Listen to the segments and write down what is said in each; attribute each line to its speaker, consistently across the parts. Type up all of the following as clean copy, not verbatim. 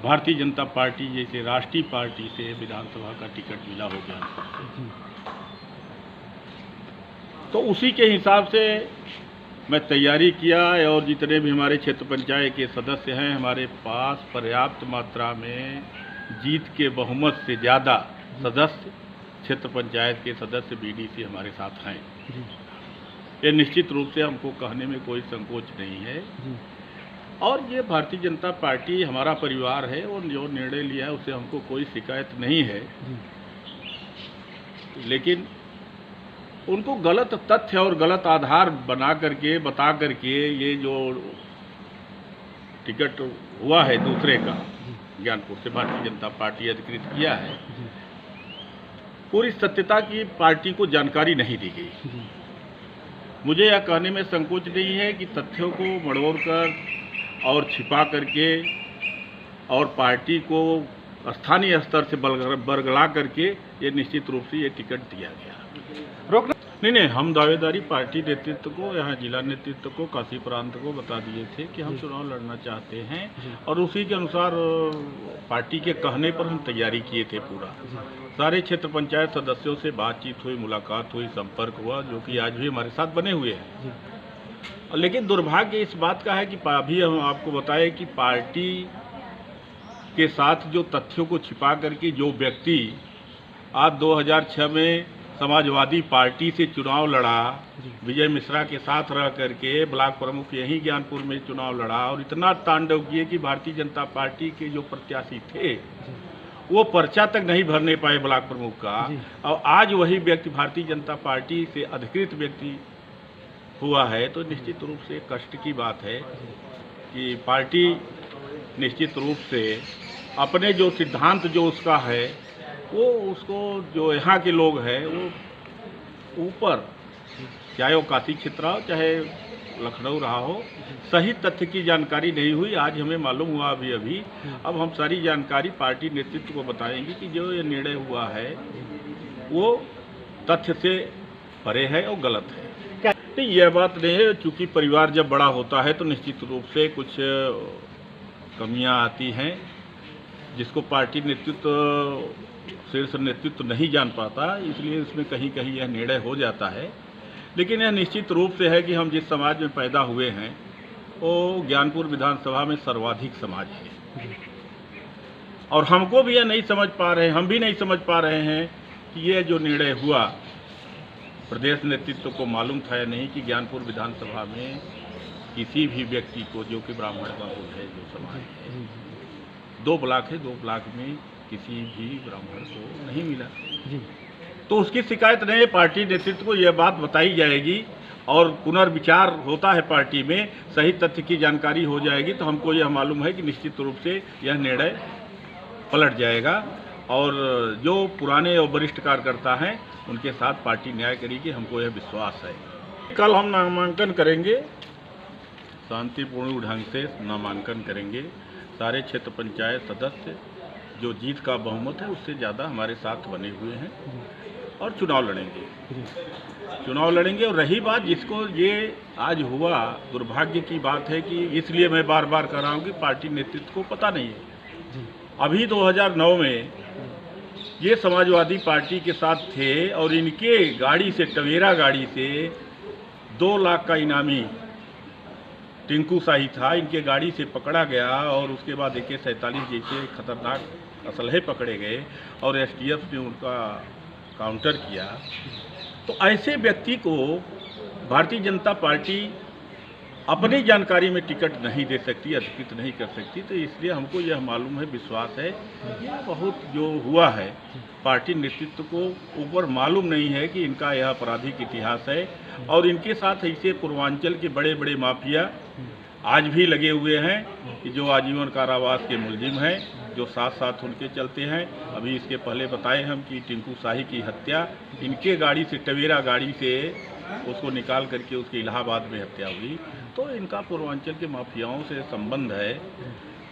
Speaker 1: Bharatiya Janata party जैसे राष्ट्रीय party से विधानसभा का टिकट मिला हो गया, तो उसी के हिसाब से मैं तैयारी किया और जितने भी हमारे क्षेत्र पंचायत के सदस्य हैं, हमारे पास पर्याप्त मात्रा में जीत के बहुमत से ज़्यादा सदस्य क्षेत्र पंचायत के सदस्य बीडीसी हमारे साथ हैं। ये निश्चित रूप से हमको कहने में कोई संकोच नहीं है और ये भारतीय जनता पार्टी हमारा परिवार है और जो निर्णय लिया है उससे हमको कोई शिकायत नहीं है। लेकिन उनको गलत तथ्य और गलत आधार बना करके बता करके ये जो टिकट हुआ है दूसरे का ज्ञानपुर से भारतीय जनता पार्टी अधिकृत किया है, पूरी सत्यता की पार्टी को जानकारी नहीं दी गई। मुझे यह कहने में संकोच नहीं है कि तथ्यों को मड़ोड़ कर और छिपा करके और पार्टी को स्थानीय स्तर से बरगला करके ये निश्चित रूप से ये टिकट दिया गया। नहीं, हम दावेदारी पार्टी नेतृत्व को, यहाँ जिला नेतृत्व को, काशी प्रांत को बता दिए थे कि हम चुनाव लड़ना चाहते हैं और उसी के अनुसार पार्टी के कहने पर हम तैयारी किए थे। पूरा सारे क्षेत्र पंचायत सदस्यों से बातचीत हुई, मुलाकात हुई, संपर्क हुआ, जो कि आज भी हमारे साथ बने हुए हैं। लेकिन दुर्भाग्य इस बात का है कि अभी हम आपको बताएं कि पार्टी के साथ जो तथ्यों को छिपा करके जो व्यक्ति आज 2006 में समाजवादी पार्टी से चुनाव लड़ा, विजय मिश्रा के साथ रह करके ब्लॉक प्रमुख यहीं ज्ञानपुर में चुनाव लड़ा और इतना तांडव किए कि भारतीय जनता पार्टी के जो प्रत्याशी थे वो पर्चा तक नहीं भरने पाए ब्लॉक प्रमुख का, और आज वही व्यक्ति भारतीय जनता पार्टी से अधिकृत व्यक्ति हुआ है। तो निश्चित रूप से कष्ट की बात है कि पार्टी निश्चित रूप से अपने जो सिद्धांत जो उसका है वो उसको जो यहाँ के लोग हैं वो ऊपर, चाहे वो काशी क्षेत्र हो चाहे लखनऊ रहा हो, सही तथ्य की जानकारी नहीं हुई। आज हमें मालूम हुआ अभी अब हम सारी जानकारी पार्टी नेतृत्व को बताएंगे कि जो ये निर्णय हुआ है वो तथ्य से परे है और गलत है। नहीं, यह बात नहीं है, चूँकि परिवार जब बड़ा होता है तो निश्चित रूप से कुछ कमियां आती हैं जिसको पार्टी नेतृत्व, शीर्ष नेतृत्व नहीं जान पाता, इसलिए इसमें कहीं कहीं यह निर्णय हो जाता है। लेकिन यह निश्चित रूप से है कि हम जिस समाज में पैदा हुए हैं वो ज्ञानपुर विधानसभा में सर्वाधिक समाज है और हमको भी यह नहीं समझ पा रहे हैं, हम भी नहीं समझ पा रहे हैं कि यह जो निर्णय हुआ प्रदेश नेतृत्व को मालूम था या नहीं कि ज्ञानपुर विधानसभा में किसी भी व्यक्ति को, जो कि ब्राह्मण बहुल है जो समाज है, 2 ब्लॉक है, 2 ब्लॉक में किसी भी ब्राह्मण को नहीं मिला। तो उसकी शिकायत नहीं है, पार्टी नेतृत्व को यह बात बताई जाएगी और पुनर्विचार होता है पार्टी में, सही तथ्य की जानकारी हो जाएगी तो हमको यह मालूम है कि निश्चित रूप से यह निर्णय पलट जाएगा और जो पुराने और वरिष्ठ कार्यकर्ता हैं उनके साथ पार्टी न्याय करेगी, हमको यह विश्वास है। कल हम नामांकन करेंगे, शांतिपूर्ण ढंग से नामांकन करेंगे। सारे क्षेत्र पंचायत सदस्य जो जीत का बहुमत है उससे ज़्यादा हमारे साथ बने हुए हैं और चुनाव लड़ेंगे। और रही बात जिसको ये आज हुआ, दुर्भाग्य की बात है कि इसलिए मैं बार बार कह रहा हूँ कि पार्टी नेतृत्व को पता नहीं है। अभी 2009 में ये समाजवादी पार्टी के साथ थे और इनके गाड़ी से, टवेरा गाड़ी से 2 लाख का इनामी टिंकू शाही था, इनके गाड़ी से पकड़ा गया और उसके बाद AK-47 जैसे खतरनाक असलहे पकड़े गए और STF ने उनका काउंटर किया। तो ऐसे व्यक्ति को भारतीय जनता पार्टी अपनी जानकारी में टिकट नहीं दे सकती, अधिकृत नहीं कर सकती। तो इसलिए हमको यह मालूम है, विश्वास है, यह बहुत जो हुआ है पार्टी नेतृत्व को ऊपर मालूम नहीं है कि इनका यह आपराधिक इतिहास है और इनके साथ ऐसे पूर्वांचल के बड़े बड़े माफिया आज भी लगे हुए हैं कि जो आजीवन कारावास के मुलजिम हैं, जो साथ साथ उनके चलते हैं। अभी इसके पहले बताए हम कि टिंकू शाही की हत्या इनके गाड़ी से, टवेरा गाड़ी से उसको निकाल करके उसकी इलाहाबाद में हत्या हुई। तो इनका पूर्वांचल के माफियाओं से संबंध है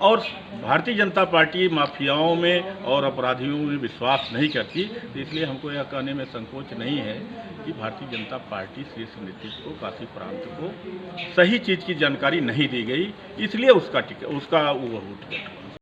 Speaker 1: और भारतीय जनता पार्टी माफियाओं में और अपराधियों में विश्वास नहीं करती। तो इसलिए हमको यह कहने में संकोच नहीं है कि भारतीय जनता पार्टी शीर्ष नेतृत्व को, काशी प्रांत को सही चीज़ की जानकारी नहीं दी गई, इसलिए उसका वो टिकट